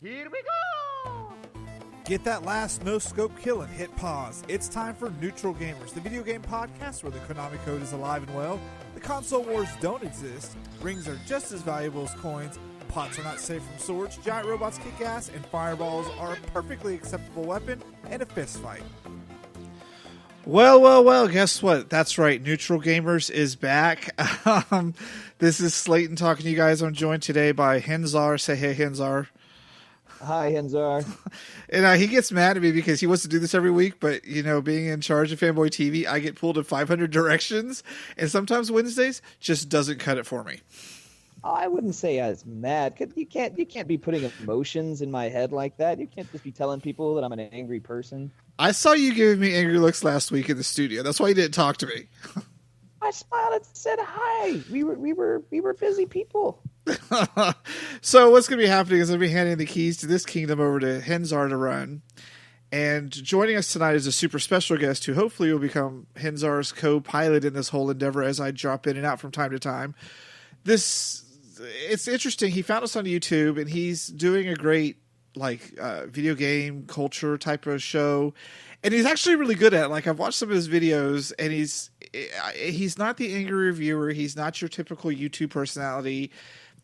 Here we go! Get that last no-scope kill and hit pause. It's time for Neutral Gamers, the video game podcast where the Konami code is alive and well, the console wars don't exist, rings are just as valuable as coins, pots are not safe from swords, giant robots kick ass, and fireballs are a perfectly acceptable weapon in a fist fight. Well, guess what? That's right, Neutral Gamers is back. This is Slayton talking to you guys. I'm joined today by Henzar. Say hey, Henzar. Hi, Henzar. And he gets mad at me because he wants to do this every week, but, you know, being in charge of Fanboy TV, I get pulled in 500 directions, and sometimes Wednesdays just doesn't cut it for me. I wouldn't say I was mad. You can't be putting emotions in my head like that. You can't just be telling people that I'm an angry person. I saw you giving me angry looks last week in the studio. That's why you didn't talk to me. I smiled and said hi. We were busy people. So what's going to be happening is I'll be handing the keys to this kingdom over to Henzar to run. And joining us tonight is a super special guest who hopefully will become Henzar's co-pilot in this whole endeavor as I drop in and out from time to time. It's interesting. He found us on YouTube, and he's doing a great video game culture type of show, and he's actually really good at it. Like, I've watched some of his videos, and he's not the angry reviewer. He's not your typical YouTube personality.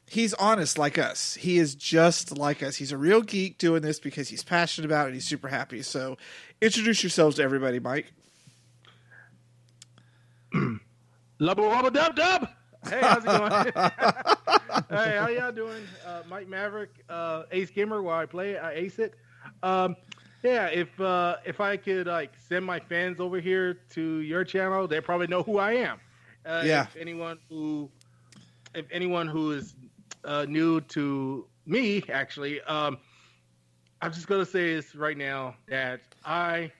He's honest like us. He is just like us. He's a real geek doing this because he's passionate about it, and he's super happy. So introduce yourselves to everybody, Mike. Lubba wubba dub dub! Hey, how's it going? Hey, how y'all doing? Mike Maverick, Ace Gamer. While I play, I ace it. Yeah, if I could send my fans over here to your channel, they probably know who I am. Yeah. If anyone who is new to me, actually, I'm just gonna say this right now that I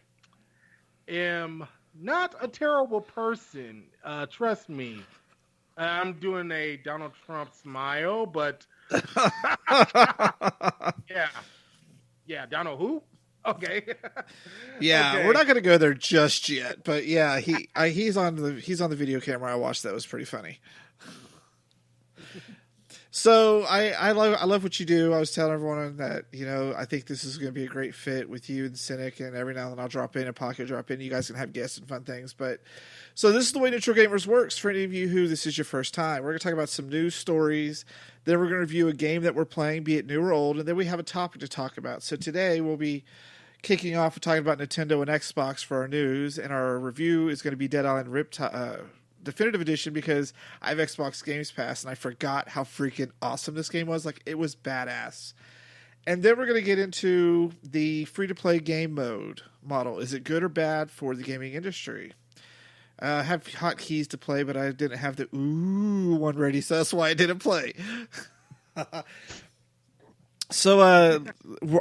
am not a terrible person. Trust me. I'm doing a Donald Trump smile, but yeah, Donald who? Okay. Yeah, okay. We're not going to go there just yet, but yeah, he's on the video camera. I watched that. It was pretty funny. So I love what you do. I was telling everyone that, you know, I think this is going to be a great fit with you and Cynic, and every now and then I'll drop in a pocket drop in. You guys can have guests and fun things. But so this is the way Neutral Gamers works. For any of you who this is your first time, we're going to talk about some news stories. Then we're going to review a game that we're playing, be it new or old, and then we have a topic to talk about. So today we'll be kicking off with talking about Nintendo and Xbox for our news, and our review is going to be Dead Island Definitive Edition because I have Xbox Games Pass and I forgot how freaking awesome this game was. Like, it was badass. And then we're going to get into the free-to-play game mode model. Is it good or bad for the gaming industry? I have hotkeys to play, but I didn't have the ooh one ready, so that's why I didn't play. So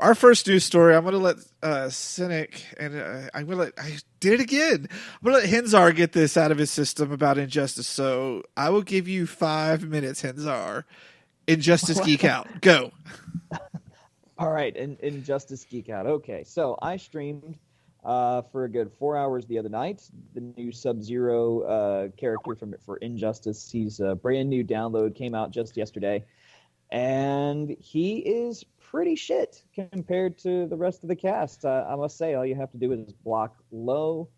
our first news story, I'm going to let Cynic, and I did it again. I'm going to let Henzar get this out of his system about Injustice. So I will give you 5 minutes, Henzar. Injustice Geek Out. Go. All right, Injustice Geek Out. Okay, so I streamed for a good 4 hours the other night. The new Sub-Zero character for Injustice. He's a brand new download, came out just yesterday. And he is pretty shit compared to the rest of the cast. I must say, all you have to do is block low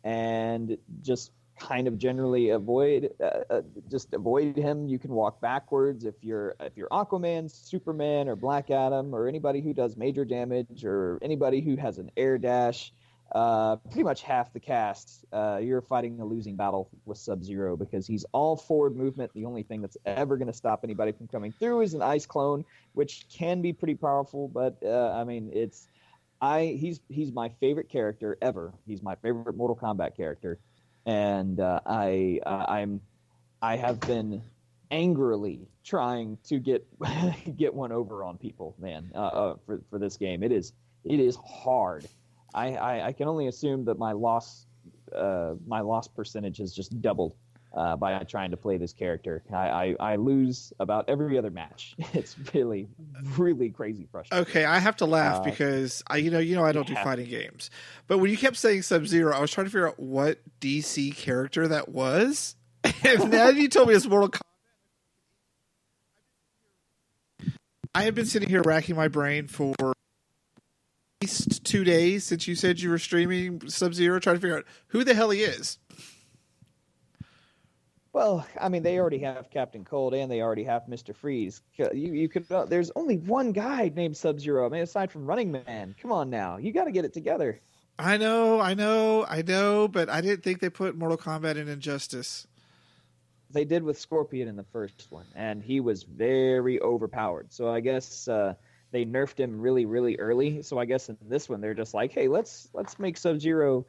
and just kind of generally avoid him. You can walk backwards if you're Aquaman, Superman, or Black Adam, or anybody who does major damage, or anybody who has an air dash. Pretty much half the cast, you're fighting a losing battle with Sub-Zero because he's all forward movement. The only thing that's ever going to stop anybody from coming through is an ice clone, which can be pretty powerful. But I mean, he's my favorite character ever. He's my favorite Mortal Kombat character, and I have been angrily trying to get one over on people, man. For this game, it is hard. I can only assume that my loss percentage has just doubled by trying to play this character. I lose about every other match. It's really, really crazy frustrating. Okay, I have to laugh because I don't do fighting games, but when you kept saying Sub-Zero, I was trying to figure out what DC character that was, and now you told me it's Mortal Kombat. I have been sitting here racking my brain for at least 2 days since you said you were streaming Sub-Zero, trying to figure out who the hell he is. Well, I mean, they already have Captain Cold and they already have Mr. Freeze. You could. There's only one guy named Sub-Zero. I mean, aside from Running Man. Come on now, you got to get it together. I know, but I didn't think they put Mortal Kombat in Injustice. They did with Scorpion in the first one, and he was very overpowered. So I guess they nerfed him really, really early. So I guess in this one they're just like, hey, let's make Sub-Zero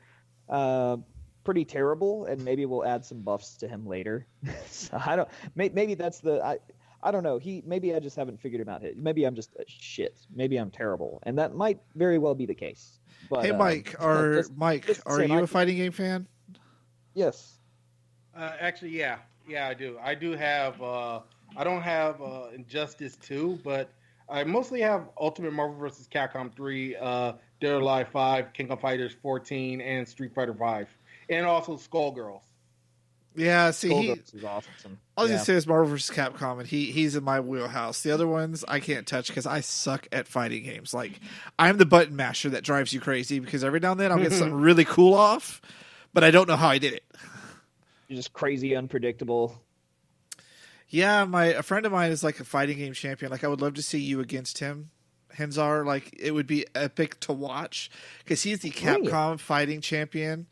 pretty terrible, and maybe we'll add some buffs to him later. So I don't. Maybe that's the. I don't know. Maybe I just haven't figured him out. Maybe I'm just shit. Maybe I'm terrible, and that might very well be the case. But, hey, Mike, are you a fighting game fan? Yes. Actually, yeah, I do. I do have. I don't have Injustice 2, but I mostly have Ultimate Marvel vs. Capcom 3, Dead or Alive 5, King of Fighters 14, and Street Fighter 5, and also Skullgirls. Yeah, see, Skullgirls is awesome. I was gonna say it's Marvel vs. Capcom, and he's in my wheelhouse. The other ones I can't touch because I suck at fighting games. Like, I'm the button masher that drives you crazy because every now and then I'll get something really cool off, but I don't know how I did it. You're just crazy, unpredictable. Yeah, a friend of mine is like a fighting game champion. Like, I would love to see you against him, Henzar. Like, it would be epic to watch because he's the Capcom fighting champion.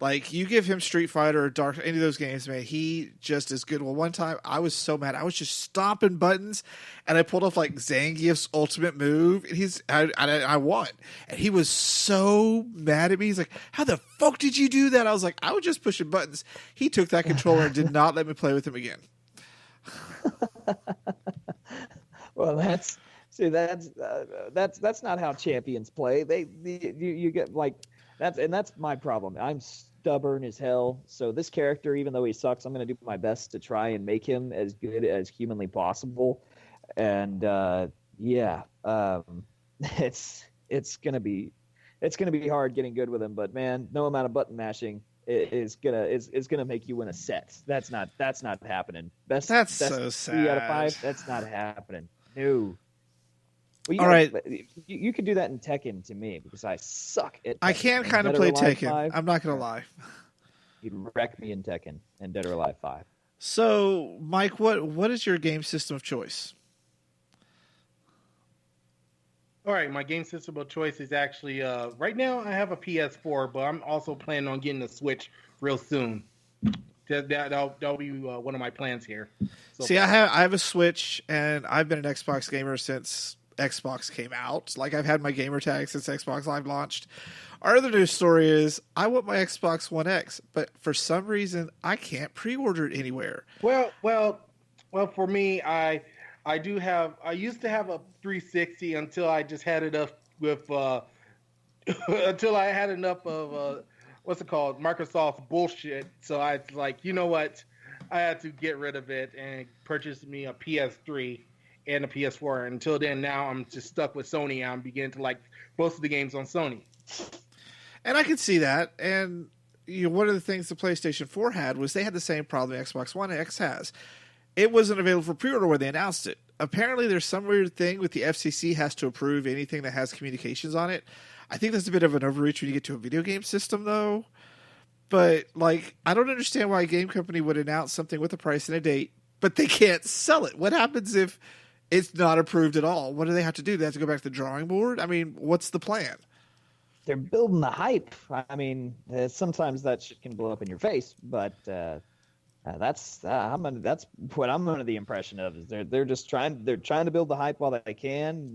Like, you give him Street Fighter or Dark, any of those games, man, he just is good. Well, one time I was so mad. I was just stomping buttons, and I pulled off, like, Zangief's ultimate move, and I won. And he was so mad at me. He's like, how the fuck did you do that? I was like, I was just pushing buttons. He took that controller and did not let me play with him again. Well, that's not how champions play. You get like that's my problem. I'm stubborn as hell. So this character, even though he sucks, I'm going to do my best to try and make him as good as humanly possible. And it's gonna be hard getting good with him. But man, no amount of button mashing is gonna make you win a set. That's not happening. Best so sad. 3 out of 5. That's not happening. No. Well, all right, you could do that in Tekken to me because I suck at Tekken. I can kind of play Tekken. 5, I'm not gonna lie. You'd wreck me in Tekken and Dead or Alive 5. So, Mike, what is your game system of choice? All right, my game system of choice is actually right now I have a PS4, but I'm also planning on getting a Switch real soon. That'll be one of my plans here. So See, I have a Switch, and I've been an Xbox gamer since Xbox came out. Like, I've had my gamer tag since Xbox Live launched. Our other news story is I want my Xbox One X, but for some reason I can't pre-order it anywhere. Well, for me, I used to have a 360 until I just had enough with until I had enough of what's it called, Microsoft's bullshit. So I was like, you know what, I had to get rid of it and purchase me a PS3 and a PS4. Until then, now I'm just stuck with Sony. I'm beginning to like most of the games on Sony. And I can see that. And one of the things the PlayStation 4 had was they had the same problem the Xbox One X has. It wasn't available for pre-order when they announced it. Apparently, there's some weird thing with the FCC has to approve anything that has communications on it. I think that's a bit of an overreach when you get to a video game system, though. But, like, I don't understand why a game company would announce something with a price and a date, but they can't sell it. What happens if it's not approved at all? What do they have to do? They have to go back to the drawing board? I mean, what's the plan? They're building the hype. I mean, sometimes that shit can blow up in your face, but that's what I'm under the impression of. Is they're just trying to build the hype while they can.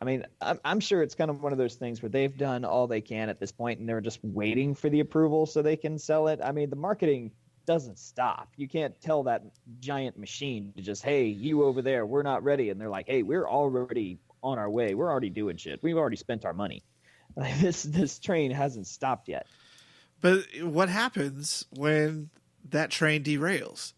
I'm sure it's kind of one of those things where they've done all they can at this point, and they're just waiting for the approval so they can sell it. I mean, the marketing doesn't stop. You can't tell that giant machine to just, hey, you over there, we're not ready, and they're like, hey, we're already on our way. We're already doing shit. We've already spent our money. Like, this train hasn't stopped yet. But what happens when that train derails?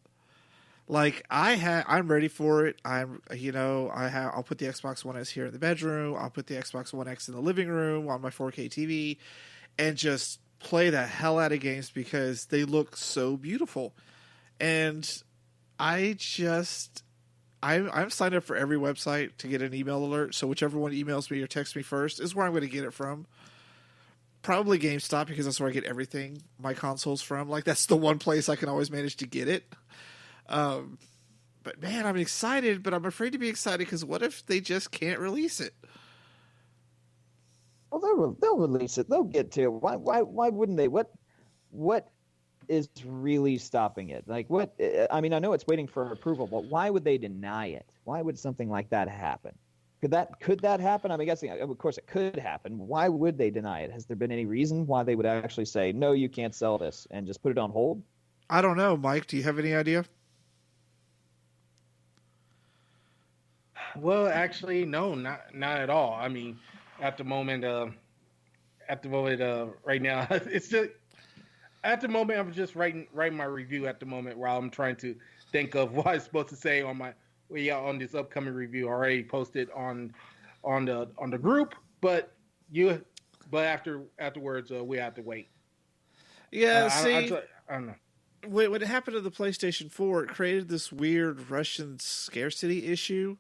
Like, I'm ready for it. I'll put the Xbox One S here in the bedroom. I'll put the Xbox One X in the living room on my 4K TV and just play the hell out of games because they look so beautiful. And I I'm signed up for every website to get an email alert. So whichever one emails me or texts me first is where I'm going to get it from. Probably GameStop because that's where I get everything my consoles from. Like that's the one place I can always manage to get it. But man, I'm excited, but I'm afraid to be excited because what if they just can't release it? Well, they'll release it. They'll get to it. Why wouldn't they? What is really stopping it? Like what? I mean, I know it's waiting for approval, but why would they deny it? Why would something like that happen? Could that happen? I'm guessing, of course, it could happen. Why would they deny it? Has there been any reason why they would actually say no, you can't sell this, and just put it on hold? I don't know, Mike. Do you have any idea? Well, actually, no, not at all. I mean, at the moment, right now, it's just at the moment I'm just writing my review at the moment while I'm trying to think of what I'm supposed to say on on this upcoming review. Already posted on the group, but afterwards we have to wait. Yeah, I don't know. When it happened to the PlayStation 4, it created this weird Russian scarcity issue.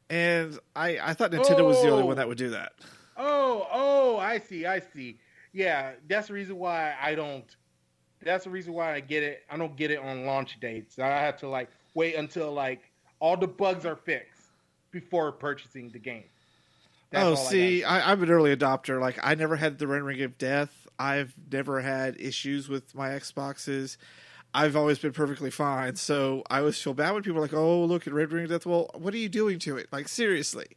And I thought Nintendo was the only one that would do that. I see. Yeah, that's the reason why I don't get it. I don't get it on launch dates. I have to wait until all the bugs are fixed before purchasing the game. That's I'm an early adopter. Like I never had the Ring of Death. I've never had issues with my Xboxes. I've always been perfectly fine. So I always feel bad when people are like, oh, look at Red Ring of Death. Well, what are you doing to it? Like, seriously.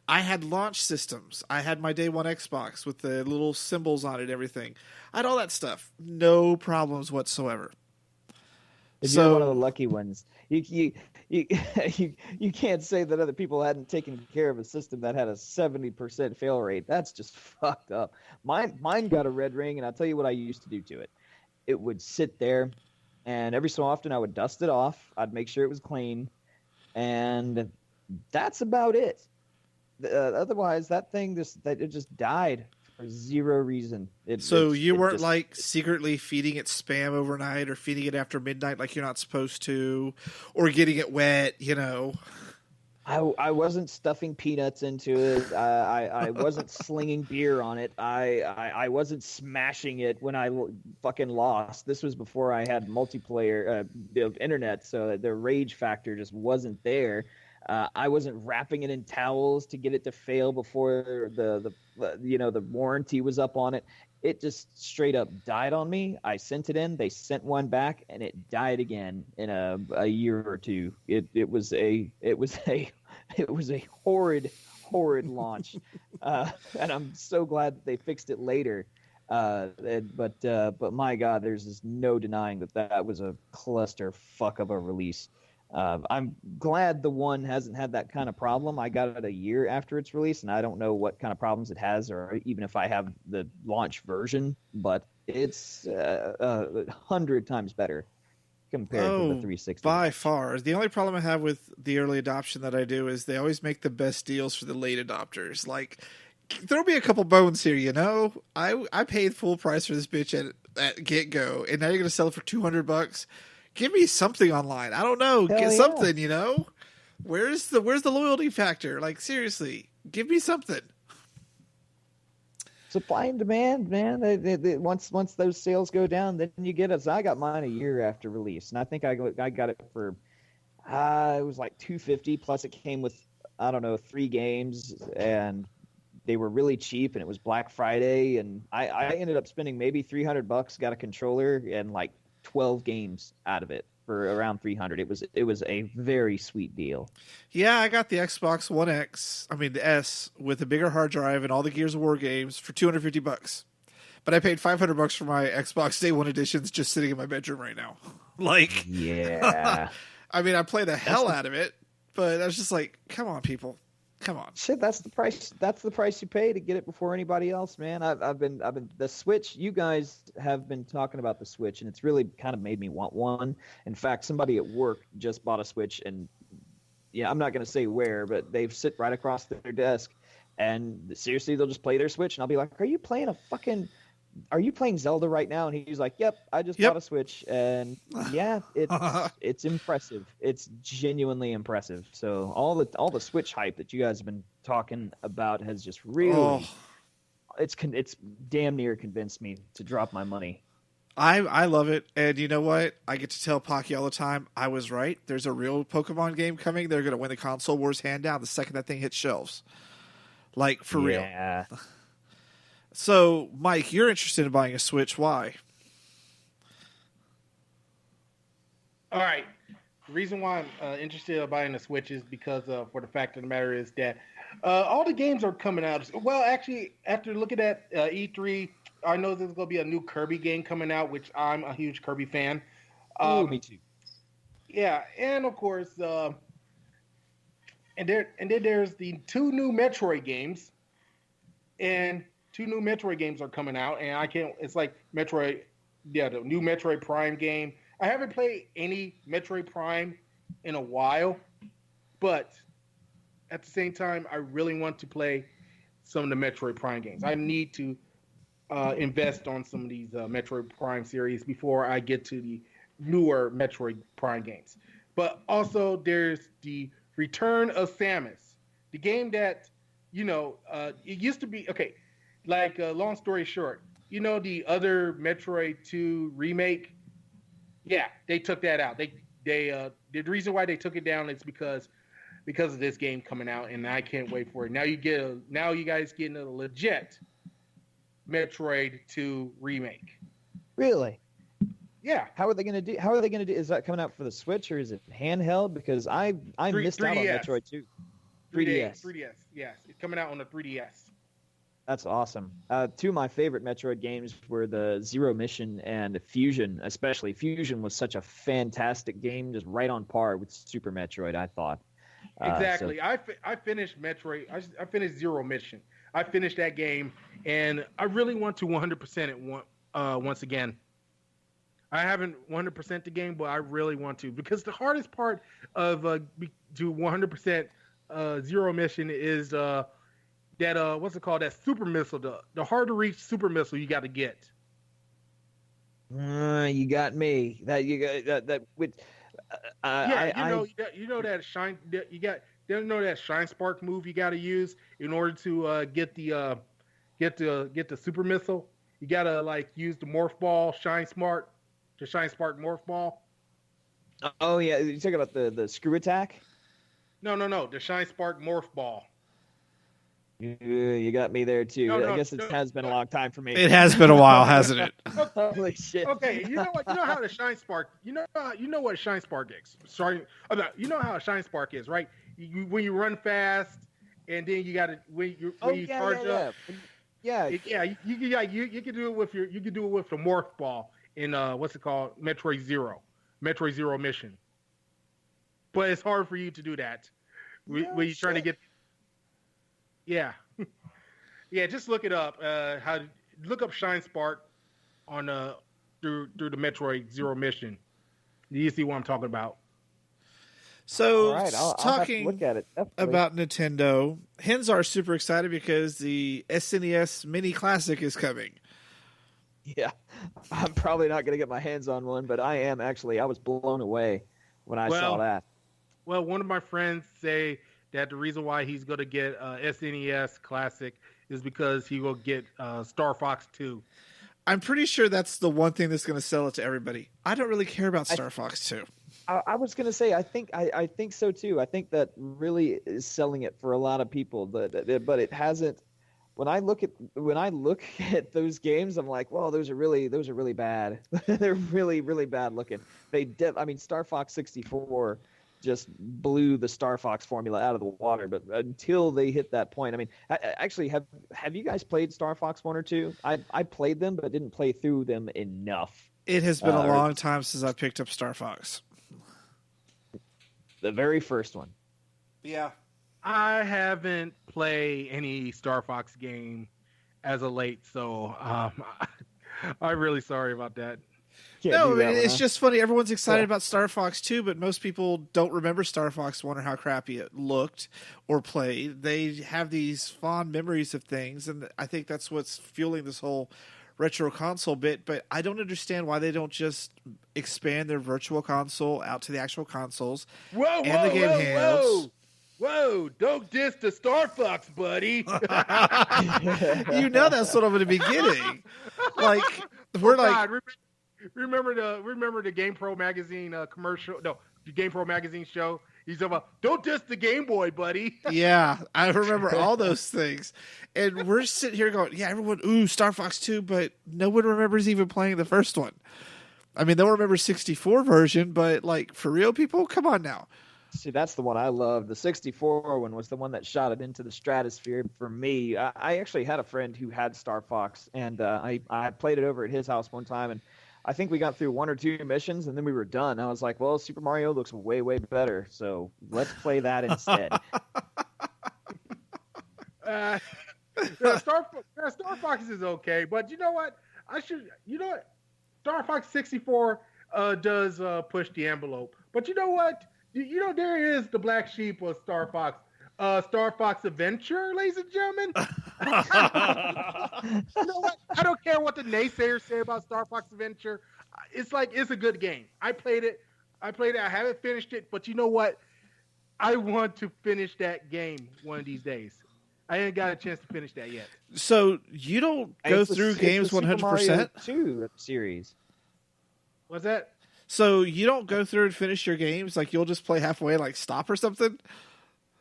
I had launch systems. I had my day one Xbox with the little symbols on it and everything. I had all that stuff. No problems whatsoever. You're one of the lucky ones. You can't say that other people hadn't taken care of a system that had a 70% fail rate. That's just fucked up. Mine got a red ring, and I'll tell you what I used to do to it. It would sit there, and every so often I would dust it off. I'd make sure it was clean, and that's about it. Otherwise, that thing it just died for zero reason. You weren't secretly feeding it spam overnight or feeding it after midnight like you're not supposed to, or getting it wet, I wasn't stuffing peanuts into it. I wasn't slinging beer on it. I wasn't smashing it when I fucking lost. This was before I had multiplayer internet, so the rage factor just wasn't there. I wasn't wrapping it in towels to get it to fail before the warranty was up on it. It just straight up died on me. I sent it in. They sent one back, and it died again in a year or two. It was a horrid launch, and I'm so glad that they fixed it later. But my God, there's just no denying that was a cluster fuck of a release. I'm glad the one hasn't had that kind of problem. I got it a year after its release, and I don't know what kind of problems it has, or even if I have the launch version, but it's 100 times better compared to the 360. By far. The only problem I have with the early adoption that I do is they always make the best deals for the late adopters. Like, throw me a couple bones here, I paid full price for this bitch at get-go, and now you're going to sell it for $200? Give me something online. I don't know. Get something, Where's the loyalty factor? Like, seriously, give me something. Supply and demand, man. Once those sales go down, then you get it. So I got mine a year after release, and I think I got it for it was like $250, plus it came with 3 games, and they were really cheap, and it was Black Friday, and I ended up spending maybe $300. Got a controller and 12 games out of it for around $300. It was a very sweet deal. Yeah, I got the Xbox One X, the S, with a bigger hard drive and all the Gears of War games for $250. But I paid $500 for my Xbox Day One editions just sitting in my bedroom right now. Yeah. I play the hell out of it, but I was just like, come on, people. Come on. Shit, that's the price. That's the price you pay to get it before anybody else, man. I've been the Switch. You guys have been talking about the Switch, and it's really kind of made me want one. In fact, somebody at work just bought a Switch, and I'm not going to say where, but they sit right across their desk, and seriously, they'll just play their Switch, and I'll be like, "Are you playing a fucking are you playing Zelda right now? And he's like, yep, I just bought a Switch. And yeah, it's impressive. It's genuinely impressive. So all the Switch hype that you guys have been talking about has just really, it's damn near convinced me to drop my money. I love it, and you know what? I get to tell Pocky all the time, I was right. There's a real Pokemon game coming. They're going to win the console wars hand down the second that thing hits shelves. Like, for real. Yeah. So, Mike, you're interested in buying a Switch. Why? All right. The reason why I'm interested in buying a Switch is because for the fact of the matter is that all the games are coming out. Well, actually, after looking at E3, I know there's going to be a new Kirby game coming out, which I'm a huge Kirby fan. Me too. Yeah, and of course, and then there's the 2 new Metroid games, and 2 new Metroid games are coming out, and I can't. It's like Metroid, the new Metroid Prime game. I haven't played any Metroid Prime in a while, but at the same time, I really want to play some of the Metroid Prime games. I need to invest on some of these Metroid Prime series before I get to the newer Metroid Prime games. But also, there's the Return of Samus, the game that, it used to be, okay, like, long story short, the other Metroid 2 remake, yeah, they took that out. The reason why they took it down is because of this game coming out, and I can't wait for it. Now you guys getting a legit Metroid 2 remake. Really? Yeah. How are they going to do? Is that coming out for the Switch or is it handheld? Because I missed out on Metroid 2. 3DS. 3DS. Yes, it's coming out on the 3DS. That's awesome. 2 of my favorite Metroid games were the Zero Mission and Fusion, especially. Fusion was such a fantastic game, just right on par with Super Metroid, I thought. Exactly. I finished Metroid. I finished Zero Mission. I finished that game, and I really want to 100% it once again. I haven't 100% the game, but I really want to, because the hardest part of to 100% Zero Mission is that what's it called? That super missile, the hard to reach super missile you got to get. You got me. That you got that with. That shine. You know that shine spark move you got to use in order to get the super missile. You got to use the morph ball, shine spark morph ball. Oh yeah, you talking about the screw attack? No, the shine spark morph ball. You got me there too. I guess it has been a long time for me. It has been a while, hasn't it? Holy shit! Okay, you know what? You know how the shine spark. You know what shine spark is. Sorry, you know how a shine spark is, right? When you run fast, and then you got to when you charge up. Yeah. You can do it with the morph ball in what's it called? Metroid Zero Mission. But it's hard for you to do that when you're trying to get. Yeah, yeah. Just look it up. Look up Shine Spark on through the Metroid Zero Mission. You see what I'm talking about. So, all right, I'll have to look at it. About Nintendo, Henzar is super excited because the SNES Mini Classic is coming. Yeah, I'm probably not going to get my hands on one, but I am actually. I was blown away when I saw that. Well, one of my friends say that the reason why he's going to get SNES Classic is because he will get Star Fox 2. I'm pretty sure that's the one thing that's going to sell it to everybody. I don't really care about Star Fox 2. I was going to say, I think so too. I think that really is selling it for a lot of people, but it hasn't. When I look at those games, I'm like, well, those are really bad. They're really, really bad looking. Star Fox 64 just blew the Star Fox formula out of the water. But until they hit that point, actually, have you guys played Star Fox 1 or 2? I played them, but didn't play through them enough. It has been a long time since I picked up Star Fox. The very first one. Yeah. I haven't played any Star Fox game as of late, so I'm really sorry about that. It's just funny. Everyone's excited about Star Fox 2, but most people don't remember Star Fox 1 or how crappy it looked or played. They have these fond memories of things, and I think that's what's fueling this whole retro console bit, but I don't understand why they don't just expand their virtual console out to the actual consoles Whoa, and the game handhelds. Whoa, don't diss the Star Fox, buddy. You know that's what I'm going to be getting. Like we're like, God, remember the Game Pro magazine commercial? No, the Game Pro magazine show. He's talking about, don't diss the Game Boy, buddy. yeah, I remember all those things. And we're sitting here going, yeah, everyone, ooh, Star Fox 2, but no one remembers even playing the first one. I mean, they'll remember 64 version, but like for real people, come on now. See, that's the one I love. The 64 one was the one that shot it into the stratosphere for me. I actually had a friend who had Star Fox, and I played it over at his house one time, and I think we got through 1 or 2 missions, and then we were done. I was like, well, Super Mario looks way, way better, so let's play that instead. Star Fox is okay, but you know what? Star Fox 64 does push the envelope. But you know what? There is the black sheep of Star Fox. Star Fox Adventure, ladies and gentlemen. You know what? I don't care what the naysayers say about Star Fox Adventure. It's a good game. I played it. I haven't finished it, but you know what? I want to finish that game one of these days. I ain't got a chance to finish that yet. So you don't go through games 100%? Mario 2 series. What's that? So you don't go through and finish your games? Like you'll just play halfway and like stop or something?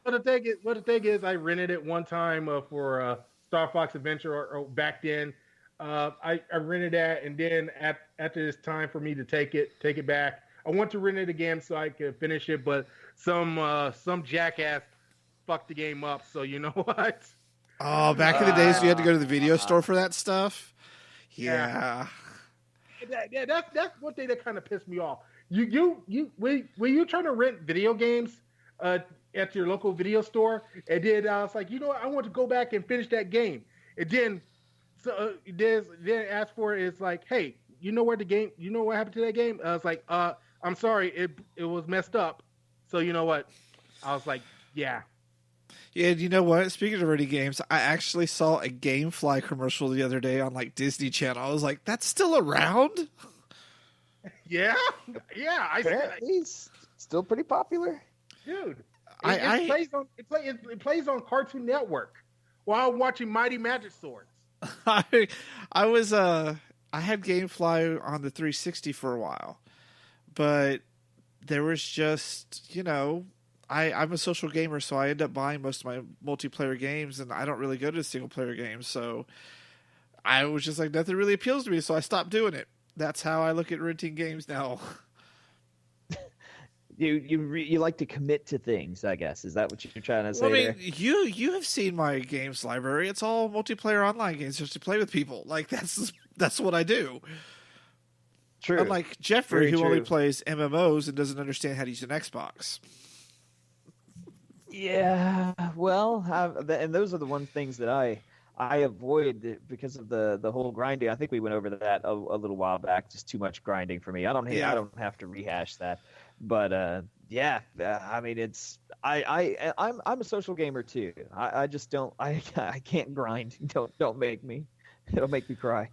Well, the thing is, I rented it one time for Star Fox Adventure, or back then. I rented that, and then after it's time for me to take it back, I want to rent it again so I could finish it, but some jackass fucked the game up. So you know what? Oh, back in the days, you had to go to the video store for that stuff. Yeah. That's one thing that kind of pissed me off. When you trying to rent video games at your local video store, and then I was like, I want to go back and finish that game. And then then ask for it. It's like, hey, you know what happened to that game? I was like, I'm sorry, it was messed up. So you know what? I was like, yeah. Yeah, you know what? Speaking of renting games, I actually saw a GameFly commercial the other day on like Disney Channel. I was like, that's still around? Yeah. He's still pretty popular. Dude. It plays on Cartoon Network while I'm watching Mighty Magic Swords. I had GameFly on the 360 for a while, but there was just, I'm a social gamer, so I end up buying most of my multiplayer games, and I don't really go to single player games, so I was just like, nothing really appeals to me, so I stopped doing it. That's how I look at renting games now. You like to commit to things, I guess. Is that what you're trying to say? Well, I mean, you have seen my games library. It's all multiplayer online games just to play with people. Like that's what I do. True. Unlike Jeffrey, who only plays MMOs and doesn't understand how to use an Xbox. Yeah, well, and those are the one things that I avoid because of the whole grinding. I think we went over that a little while back. Just too much grinding for me. I don't have to rehash that. But I mean, I'm a social gamer too. I just don't. I can't grind. Don't make me. It'll make me cry.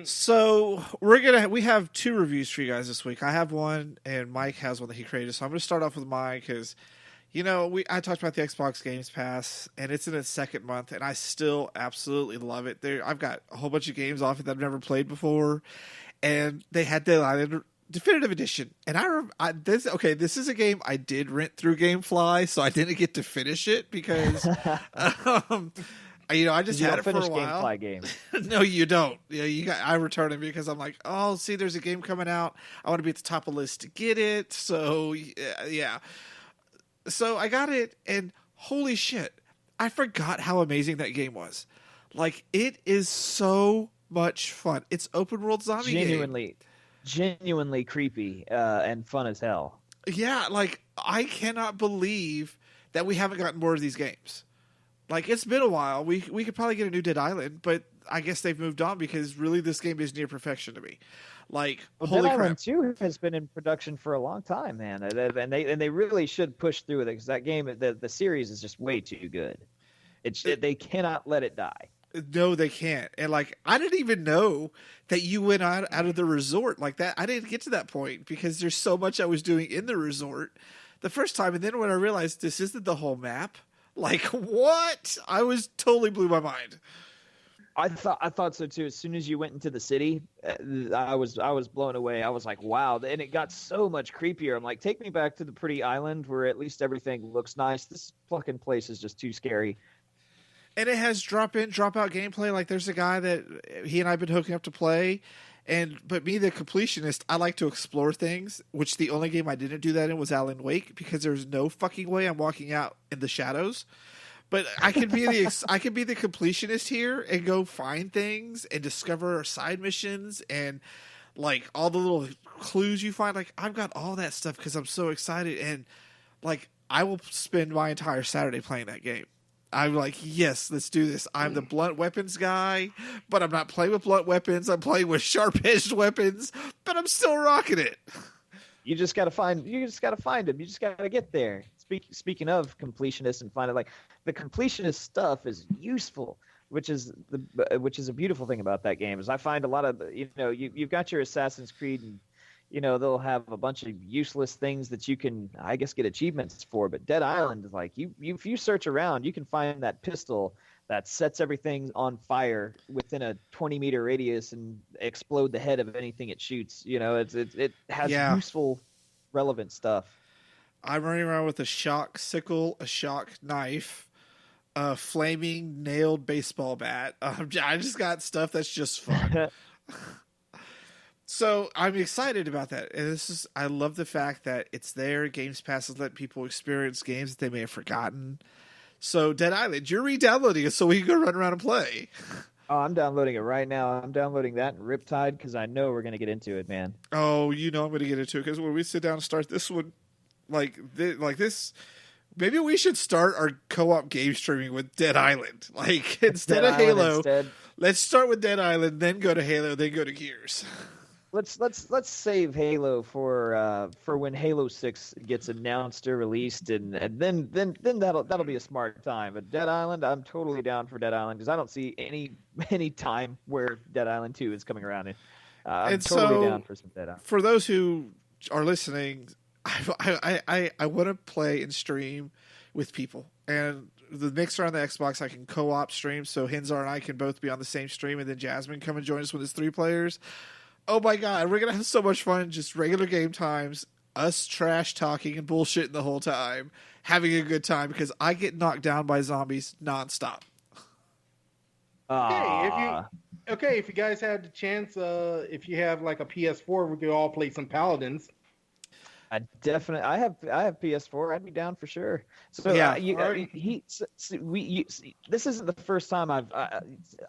So we have 2 reviews for you guys this week. I have one, and Mike has one that he created. So I'm going to start off with mine because, I talked about the Xbox Games Pass, and it's in its 2nd month, and I still absolutely love it. I've got a whole bunch of games off it that I've never played before, and they had Dead Island Definitive Edition, and this is a game I did rent through GameFly, so I didn't get to finish it because, I just had it for a while. GameFly game. No, you don't. Yeah, I return it because I'm like, oh, see, there's a game coming out. I want to be at the top of the list to get it. So yeah, so I got it, and holy shit, I forgot how amazing that game was. Like, it is so much fun. It's open world zombie game. Genuinely creepy and fun as hell. Yeah, like, I cannot believe that we haven't gotten more of these games. Like, it's been a while. We could probably get a new Dead Island, but I guess they've moved on because really this game is near perfection to me. Like, holy Dead crap. Island 2 has been in production for a long time, man, and they really should push through with it because that game, the series is just way too good. They cannot let it die. No, they can't. And like, I didn't even know that you went out of the resort like that. I didn't get to that point because there's so much I was doing in the resort the first time. And then when I realized this isn't the whole map, like what? I was totally blew my mind. I thought so too. As soon as you went into the city, I was blown away. I was like, wow. And it got so much creepier. I'm like, take me back to the pretty island where at least everything looks nice. This fucking place is just too scary. And it has drop in, drop out gameplay. Like there's a guy that he and I've been hooking up to play. But me, the completionist, I like to explore things, which the only game I didn't do that in was Alan Wake because there's no fucking way I'm walking out in the shadows. But I can be the completionist here and go find things and discover side missions and like all the little clues you find. Like I've got all that stuff because I'm so excited, and like I will spend my entire Saturday playing that game. I'm like, yes, let's do this. I'm the blunt weapons guy, but I'm not playing with blunt weapons. I'm playing with sharp-edged weapons, but I'm still rocking it. You just gotta find them. You just gotta get there. Speaking of completionists and finding, like, the completionist stuff is useful, which is a beautiful thing about that game. Is I find a lot of, you've got your Assassin's Creed, and they'll have a bunch of useless things that you can, I guess, get achievements for. But Dead Island is like, if you search around, you can find that pistol that sets everything on fire within a 20-meter radius and explode the head of anything it shoots. It has useful, relevant stuff. I'm running around with a shock sickle, a shock knife, a flaming nailed baseball bat. I just got stuff that's just fun. So I'm excited about that. And I love the fact that it's there. Games Pass has let people experience games that they may have forgotten. So Dead Island, you're re-downloading it so we can go run around and play. Oh, I'm downloading it right now. I'm downloading that and Riptide because I know we're going to get into it, man. Oh, I'm going to get into it because when we sit down and start this one, like this, maybe we should start our co-op game streaming with Dead Island. Like instead of Halo, let's start with Dead Island, then go to Halo, then go to Gears. Let's save Halo for when Halo 6 gets announced or released, and then that'll be a smart time. But Dead Island, I'm totally down for Dead Island because I don't see any time where Dead Island 2 is coming around. I'm totally down for some Dead Island. For those who are listening, I want to play and stream with people, and the Mixer on the Xbox I can co-op stream, so Henzar and I can both be on the same stream, and then Jasmine come and join us when it's 3 players. Oh my god, we're going to have so much fun, just regular game times, us trash talking and bullshitting the whole time, having a good time, because I get knocked down by zombies nonstop. If you guys have the chance, if you have like a PS4, we could all play some Paladins. I have PS4. I'd be down for sure. So yeah, this isn't the first time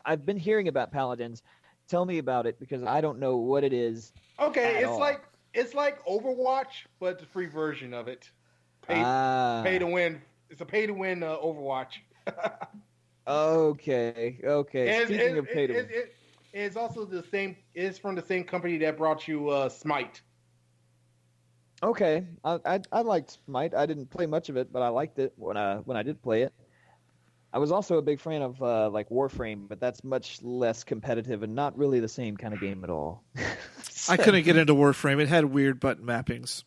I've been hearing about Paladins. Tell me about it because I don't know what it is. Okay, it's like Overwatch, but the free version of it. Pay to win. It's a pay to win Overwatch. Okay. Speaking of pay to win, it's also the same. It's from the same company that brought you Smite. Okay, I liked Smite. I didn't play much of it, but I liked it when I did play it. I was also a big fan of like Warframe, but that's much less competitive and not really the same kind of game at all. I couldn't get into Warframe. It had weird button mappings.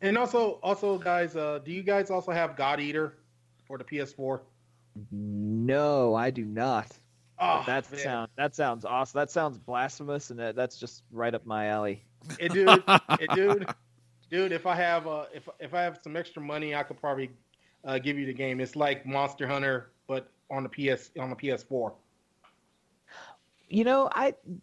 And also, guys, do you guys also have God Eater for the PS4? No, I do not. Oh, that sounds awesome. That sounds blasphemous, and that's just right up my alley. Dude. If I have some extra money, I could probably give you the game. It's like Monster Hunter, but on the PS4.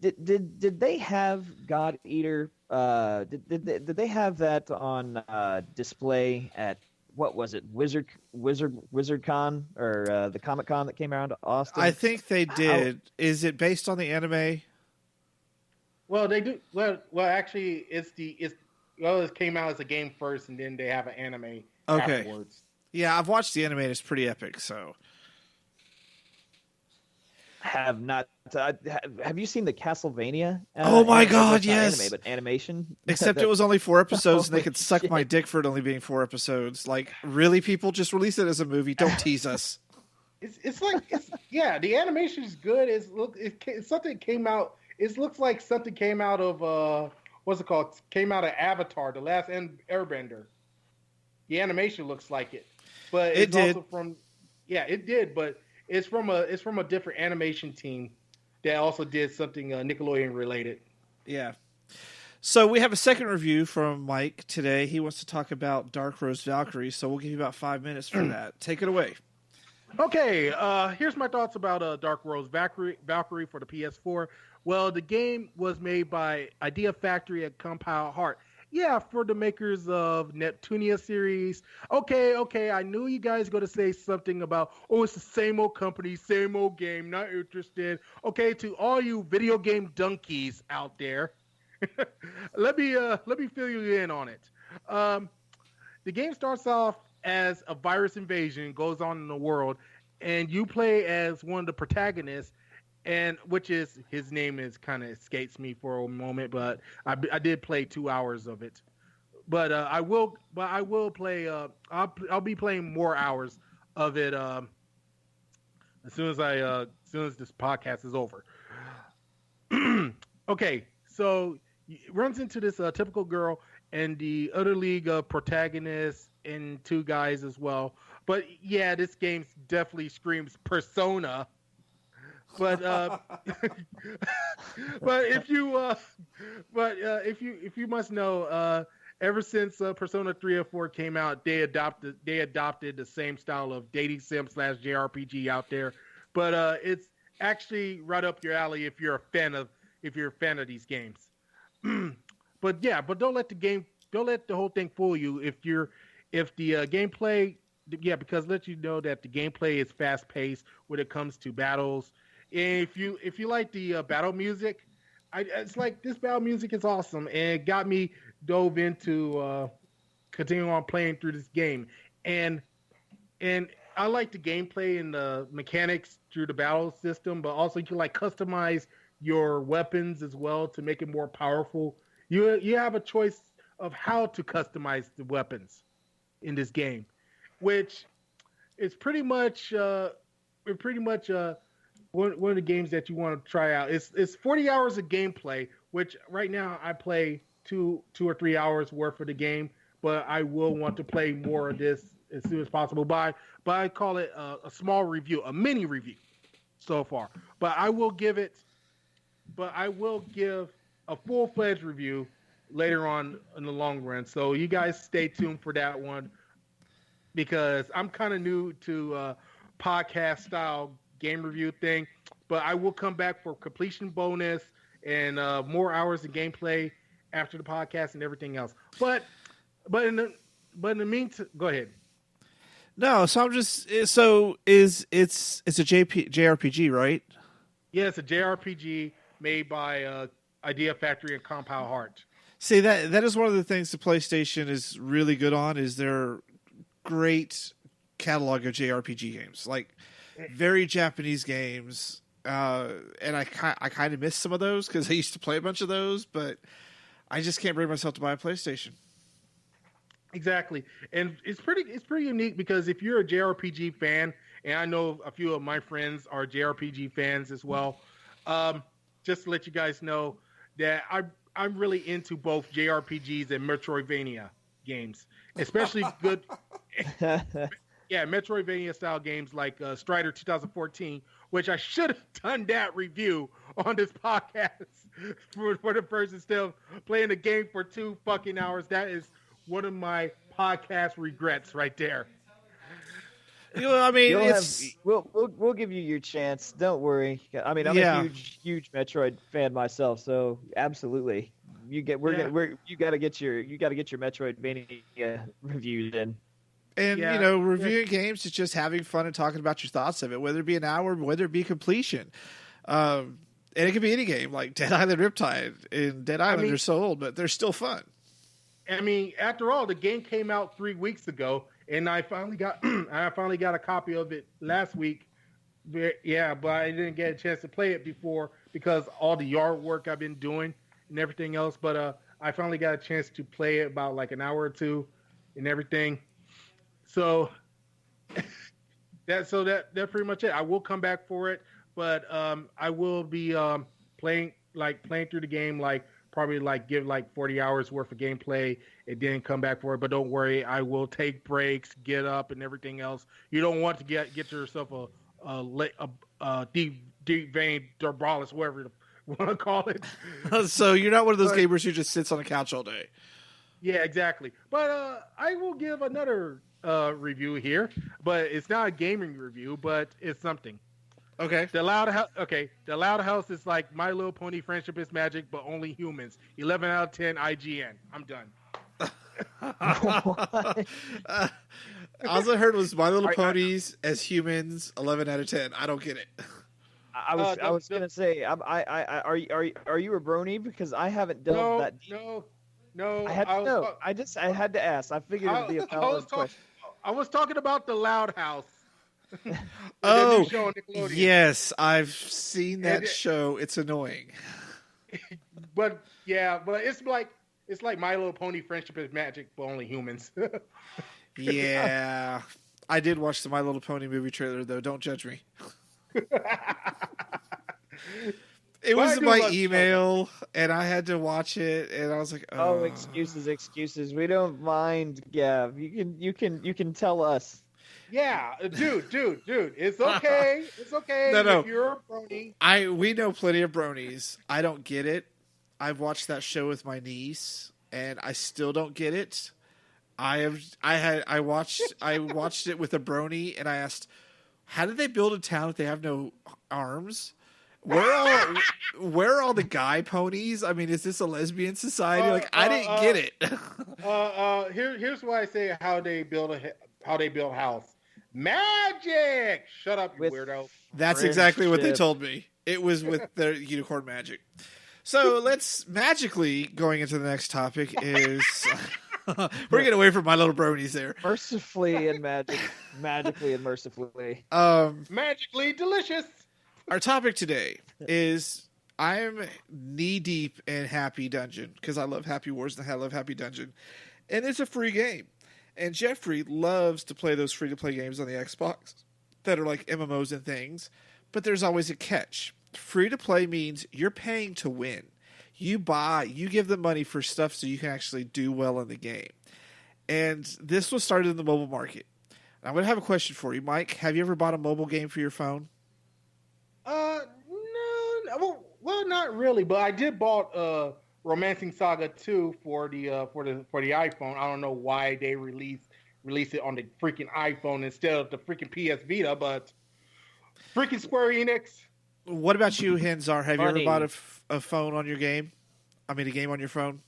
Did they have God Eater? Did they have that on display at what was it, WizardCon or the Comic Con that came around to Austin? I think they did. Is it based on the anime? Well, they do. Well, actually, it came out as a game first, and then they have an anime afterwards. Yeah, I've watched the anime. It's pretty epic. So, have not. Have you seen the Castlevania? Oh my god, yes! Anime, but animation. Except it was only 4 episodes, and they could suck my dick for it only being 4 episodes. Like, really, people, just release it as a movie. Don't tease us. the animation is good. Something came out. It looks like something came out of what's it called? Came out of Avatar, the last Airbender. The animation looks like it, but It it's did. also from it did, but it's from a different animation team that also did something Nickelodeon related. Yeah. So we have a second review from Mike today. He wants to talk about Dark Rose Valkyrie, so we'll give you about 5 minutes for that. Take it away. Okay, here's my thoughts about Dark Rose Valkyrie for the PS4. Well, the game was made by Idea Factory at Compile Heart. Yeah, for the makers of Neptunia series. Okay, I knew you guys were going to say something about, oh, it's the same old company, same old game, not interested. Okay, to all you video game donkeys out there, let me fill you in on it. The game starts off as a virus invasion goes on in the world, and you play as one of the protagonists, and which is his name is kind of escapes me for a moment, but I did play 2 hours of it. But I will play. I'll be playing more hours of it as soon as this podcast is over. Okay, so it runs into this typical girl and the other league protagonists and two guys as well. But yeah, this game definitely screams Persona. But but if you must know, ever since Persona 3 or 4 came out, they adopted the same style of dating sim / JRPG out there. But it's actually right up your alley if you're a fan of these games. But don't let the whole thing fool you. If the gameplay, because let you know that the gameplay is fast paced when it comes to battles. And if you like the battle music, it's like this battle music is awesome, and it got me dove into continuing on playing through this game. And I like the gameplay and the mechanics through the battle system, but also you can like customize your weapons as well to make it more powerful. You have a choice of how to customize the weapons in this game, which is pretty much one of the games that you want to try out. It's 40 hours of gameplay, which right now I play 2 or 3 hours worth of the game, but I will want to play more of this as soon as possible. But I call it a small review, a mini review so far. But I will give a full-fledged review later on in the long run. So you guys stay tuned for that one, because I'm kind of new to podcast style game review thing, but I will come back for completion bonus and more hours of gameplay after the podcast and everything else. But in the meantime, go ahead. No, so I'm just it's a JRPG, right? Yeah, it's a JRPG made by Idea Factory and Compile Heart. See, that is one of the things the PlayStation is really good on, is their great catalog of JRPG games, like very Japanese games. And I kind of miss some of those because I used to play a bunch of those, but I just can't bring myself to buy a PlayStation. Exactly, and it's pretty unique because if you're a JRPG fan, and I know a few of my friends are JRPG fans as well, just to let you guys know that I'm really into both JRPGs and Metroidvania games, especially good. Yeah, Metroidvania style games like Strider 2014, which I should have done that review on this podcast for the first, instead of playing the game for 2 fucking hours. That is one of my podcast regrets right there. You know, I mean, we'll give you your chance. Don't worry. I mean, I'm a huge Metroid fan myself, so absolutely, you got to get your Metroidvania reviewed in. And reviewing games is just having fun and talking about your thoughts of it, whether it be an hour, whether it be completion. And it could be any game, like Dead Island Riptide and Dead Island are so old, but they're still fun. I mean, after all, the game came out 3 weeks ago, and I finally got a copy of it last week. Yeah, but I didn't get a chance to play it before because all the yard work I've been doing and everything else. But I finally got a chance to play it about like an hour or two and everything. So that's pretty much it. I will come back for it, but I will be playing through the game, like probably like give like 40 hours worth of gameplay and then come back for it. But don't worry, I will take breaks, get up, and everything else. You don't want to get yourself a deep vein Dorbalis, whatever you want to call it. So you're not one of those gamers who just sits on a couch all day. Yeah, exactly. But I will give another review here, but it's not a gaming review, but it's something. Okay. The Loud House is like My Little Pony Friendship is Magic, but only humans. 11 out of 10 IGN. I'm done. All I heard was My Little Ponies as humans, 11 out of 10. I don't get it. I was gonna say, are you a brony? Because I haven't delved that deep. No. I had to know. I had to ask. I figured it'd be a valid question. I was talking about the Loud House. Oh, yes, I've seen that show. It's annoying. But it's like My Little Pony Friendship is Magic, but only humans. Yeah, I did watch the My Little Pony movie trailer, though. Don't judge me. It was in my email, and I had to watch it, and I was like, "Oh, excuses. We don't mind, Gav. You can tell us." Yeah, dude, it's okay. It's okay. No. If you're a brony. We know plenty of bronies. I don't get it. I've watched that show with my niece, and I still don't get it. I watched it with a brony, and I asked, how did they build a town if they have no arms? Where are all the guy ponies? I mean, is this a lesbian society? I didn't get it. Here's why I say how they build a house. Magic! Shut up, you weirdo. That's exactly what they told me. It was with their unicorn magic. So let's magically going into the next topic is we're getting away from My Little Bronies there. Magically and mercifully. Magically delicious. Our topic today is I'm knee deep in Happy Dungeon because I love Happy Wars and I love Happy Dungeon, and it's a free game. And Jeffrey loves to play those free-to-play games on the Xbox that are like MMOs and things, but there's always a catch. Free-to-play means you're paying to win. You give them money for stuff so you can actually do well in the game. And this was started in the mobile market. I'm going to have a question for you, Mike. Have you ever bought a mobile game for your phone? No. Well, not really, but I did bought Romancing Saga 2 for the iPhone. I don't know why they release it on the freaking iPhone instead of the freaking PS Vita, but freaking Square Enix. What about you, Henzar? Have you ever bought a phone on your game? I mean, a game on your phone?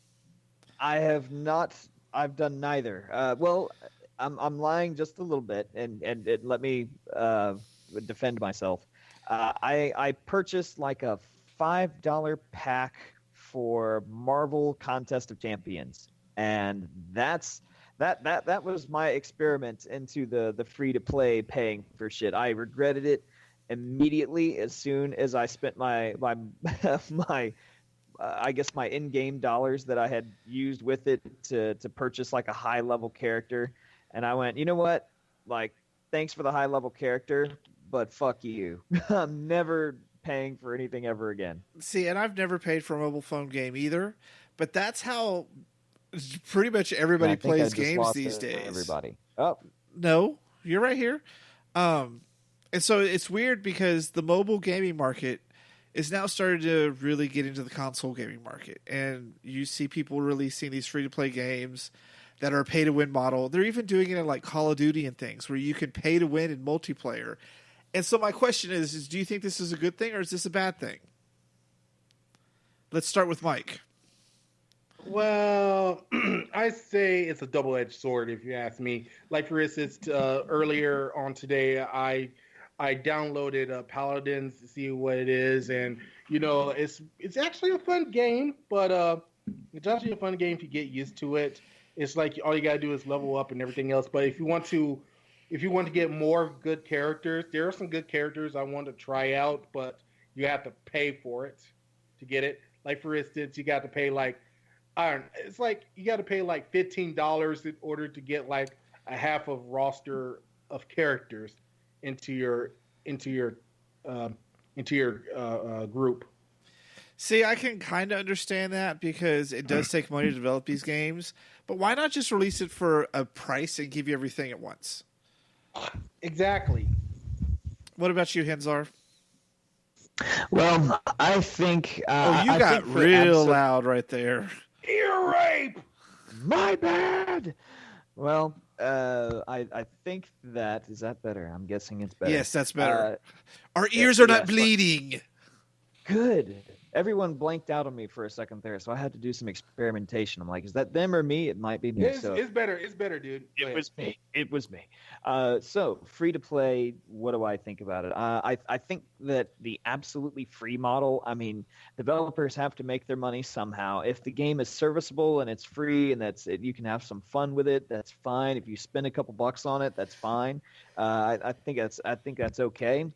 I have not. I've done neither. Well, I'm lying just a little bit, and let me defend myself. I purchased like a $5 pack for Marvel Contest of Champions, and that was my experiment into the free to play paying for shit. I regretted it immediately as soon as I spent my I guess my in-game dollars that I had used with it to purchase like a high level character, and I went, you know what, like, thanks for the high level character, but fuck you. I'm never paying for anything ever again. See, and I've never paid for a mobile phone game either, but that's how pretty much everybody plays games these days. Everybody. Oh. No, you're right here. And so it's weird because the mobile gaming market is now starting to really get into the console gaming market. And you see people releasing these free-to-play games that are a pay-to-win model. They're even doing it in like Call of Duty and things where you can pay to win in multiplayer. And so my question is do you think this is a good thing or is this a bad thing? Let's start with Mike. Well, I say it's a double-edged sword if you ask me. Like, for instance, earlier on today, I downloaded Paladins to see what it is, and it's actually a fun game, but it's actually a fun game if you get used to it. It's like all you gotta do is level up and everything else. But if you want to get more good characters, there are some good characters I want to try out, but you have to pay for it to get it. Like, for instance, you got to pay it's like you got to pay like $15 in order to get like a half of roster of characters. into your into your um, group. See, I can kind of understand that because it does take money to develop these games. But why not just release it for a price and give you everything at once? Exactly. What about you, Henzar? Well, I think. You I got think real loud right there. Ear rape. My bad. Well, I think that is that better. I'm guessing it's better. Yes, that's better. Our ears are not bleeding. Good. Everyone blanked out on me for a second there, so I had to do some experimentation. I'm like, is that them or me? It might be me. It's better. It's better, dude. It was me. It was me. So free to play. What do I think about it? I think that the absolutely free model. I mean, developers have to make their money somehow. If the game is serviceable and it's free and you can have some fun with it, that's fine. If you spend a couple bucks on it, that's fine. I think that's okay.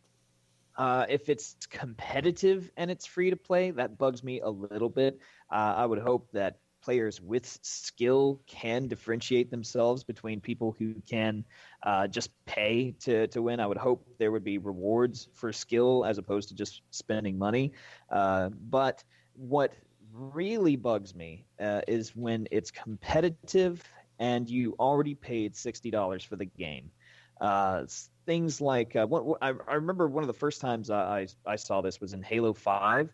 If it's competitive and it's free to play, that bugs me a little bit. I would hope that players with skill can differentiate themselves between people who can just pay to win. I would hope there would be rewards for skill as opposed to just spending money. But what really bugs me is when it's competitive and you already paid $60 for the game. Things like I remember one of the first times I saw this was in Halo 5,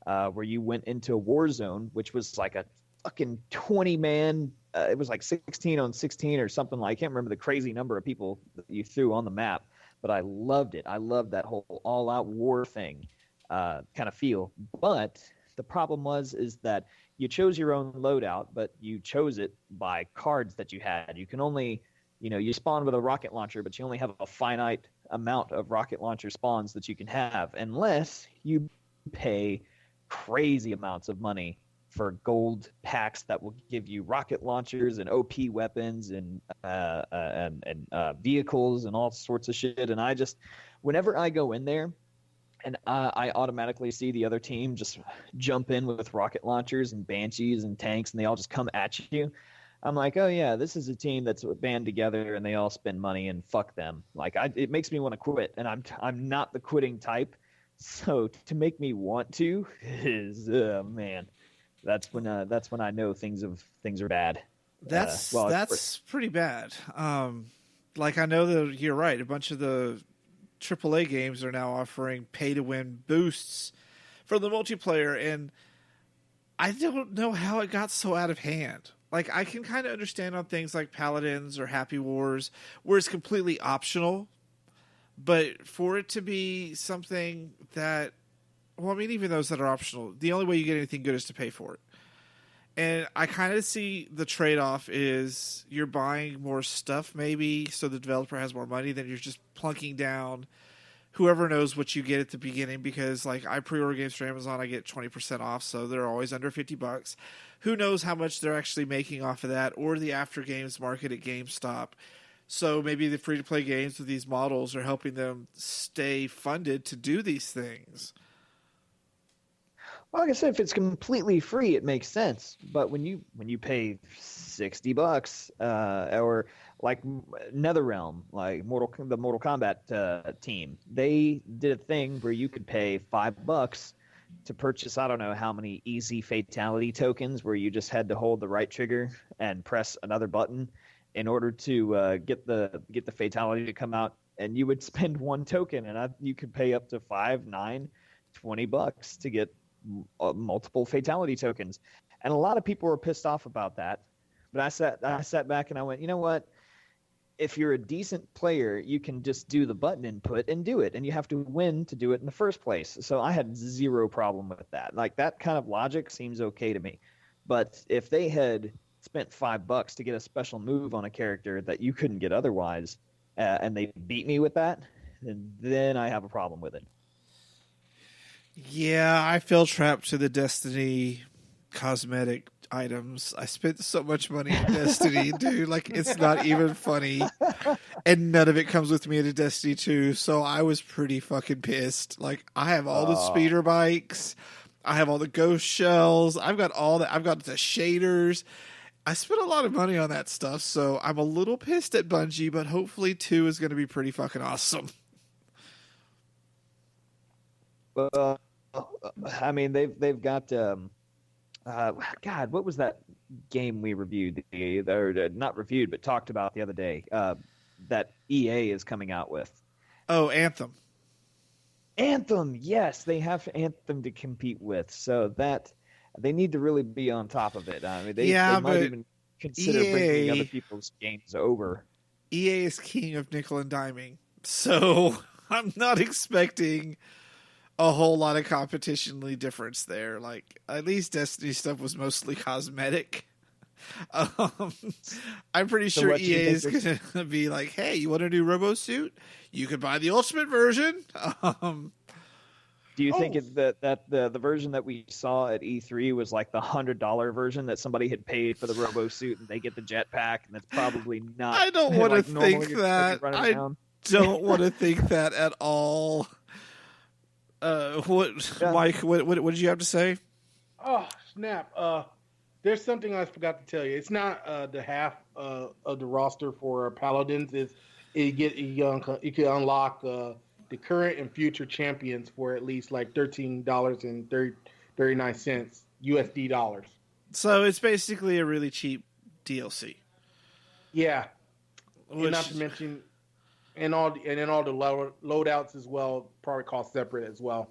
where you went into a war zone, which was like a fucking 20-man. It was like 16 on 16 or something. I can't remember the crazy number of people that you threw on the map, but I loved it. I loved that whole all-out war thing kind of feel. But the problem is that you chose your own loadout, but you chose it by cards that you had. You can only you spawn with a rocket launcher, but you only have a finite amount of rocket launcher spawns that you can have unless you pay crazy amounts of money for gold packs that will give you rocket launchers and OP weapons and vehicles and all sorts of shit. And whenever I go in there and I automatically see the other team just jump in with rocket launchers and banshees and tanks, and they all just come at you, I'm like, oh yeah, this is a team that's band together and they all spend money and fuck them. Like it makes me want to quit, and I'm not the quitting type. So to make me want to is man, that's when I know things are bad. That's pretty bad. Like I know that you're right. A bunch of the AAA games are now offering pay to win boosts for the multiplayer, and I don't know how it got so out of hand. Like, I can kind of understand on things like Paladins or Happy Wars, where it's completely optional. But for it to be something that, well, I mean, even those that are optional, the only way you get anything good is to pay for it. And I kind of see the trade-off is you're buying more stuff, maybe, so the developer has more money than you're just plunking down whoever knows what you get at the beginning, because like I pre-order games for Amazon, I get 20% off, so they're always under $50. Who knows how much they're actually making off of that, or the after games market at GameStop. So maybe the free-to-play games with these models are helping them stay funded to do these things. Well, like I said, if it's completely free, it makes sense. But when you pay $60, or like NetherRealm, like the Mortal Kombat team, they did a thing where you could pay $5 to purchase, I don't know how many easy fatality tokens, where you just had to hold the right trigger and press another button in order to get the fatality to come out. And you would spend one token, and you could pay up to $5, $9, $20 to get multiple fatality tokens. And a lot of people were pissed off about that. But I sat back and I went, you know what? If you're a decent player, you can just do the button input and do it, and you have to win to do it in the first place. So I had zero problem with that. Like, that kind of logic seems okay to me. But if they had spent $5 to get a special move on a character that you couldn't get otherwise, and they beat me with that, then I have a problem with it. Yeah, I fell trapped to the Destiny cosmetic items. I spent so much money in Destiny, dude. Like, it's not even funny. And none of it comes with me into Destiny 2, so I was pretty fucking pissed. Like, I have all the speeder bikes. I have all the ghost shells. I've got all that. I've got the shaders. I spent a lot of money on that stuff, so I'm a little pissed at Bungie, but hopefully 2 is going to be pretty fucking awesome. Well, I mean, they've got God, what was that game we reviewed? Or not reviewed, but talked about the other day. That EA is coming out with. Oh, Anthem. Anthem, yes, they have Anthem to compete with, so that they need to really be on top of it. I mean, they might even consider bringing other people's games over. EA is king of nickel and diming, so I'm not expecting a whole lot of competitionally difference there. Like, at least Destiny stuff was mostly cosmetic. I'm pretty sure EA is going to be like, hey, you want a new Robo Suit? You could buy the Ultimate version. Do you think that the version that we saw at E3 was like the $100 version that somebody had paid for the Robo Suit and they get the jetpack, and that's probably not? I don't want to think that. I don't want to think that at all. Mike, what did you have to say? Oh, snap. There's something I forgot to tell you. It's not the half of the roster for Paladins. You can unlock the current and future champions for at least like $13.39 USD dollars. So it's basically a really cheap DLC. Yeah, and not to mention, and then all the loadouts as well probably cost separate as well.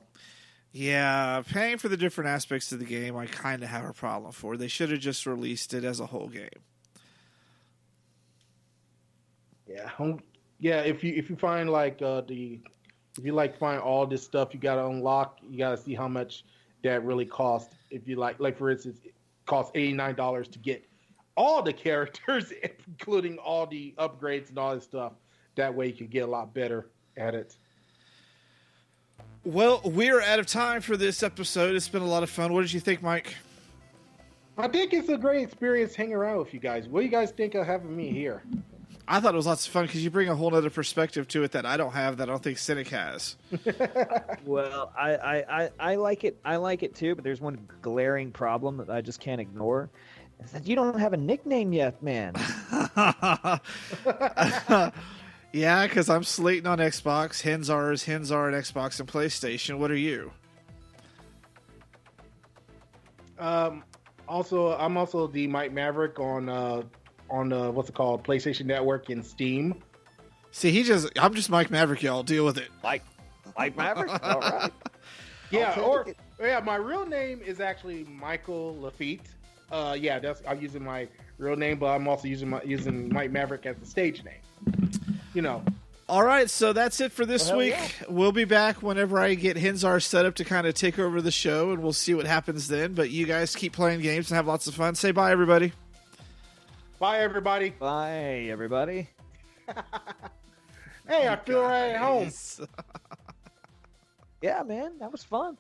Yeah, paying for the different aspects of the game, I kind of have a problem for. They should have just released it as a whole game. Yeah, if you find like find all this stuff you gotta unlock, you gotta see how much that really costs. If you like for instance, it costs $89 to get all the characters, including all the upgrades and all this stuff. That way you can get a lot better at it. Well, we're out of time for this episode. It's been a lot of fun. What did you think, Mike? I think it's a great experience hanging around with you guys. What do you guys think of having me here? I thought it was lots of fun because you bring a whole other perspective to it that I don't have, that I don't think Cynic has. Well, I like it. I like it too, but there's one glaring problem that I just can't ignore. Is that you don't have a nickname yet, man. Yeah, because I'm slating on Xbox. Henzar is Henzar on Xbox and PlayStation. What are you? Also, I'm also the Mike Maverick on what's it called, PlayStation Network and Steam. See, I'm just Mike Maverick, y'all. Deal with it. Mike Maverick? All right. Yeah, my real name is actually Michael Lafitte. I'm using my real name, but I'm also using Mike Maverick as the stage name. You know. All right, so that's it for this week. Yeah. We'll be back whenever I get Henzar set up to kind of take over the show, and we'll see what happens then. But you guys keep playing games and have lots of fun. Say bye, everybody. Bye, everybody. Bye, everybody. Hey, I feel right at home. Yeah, man, that was fun.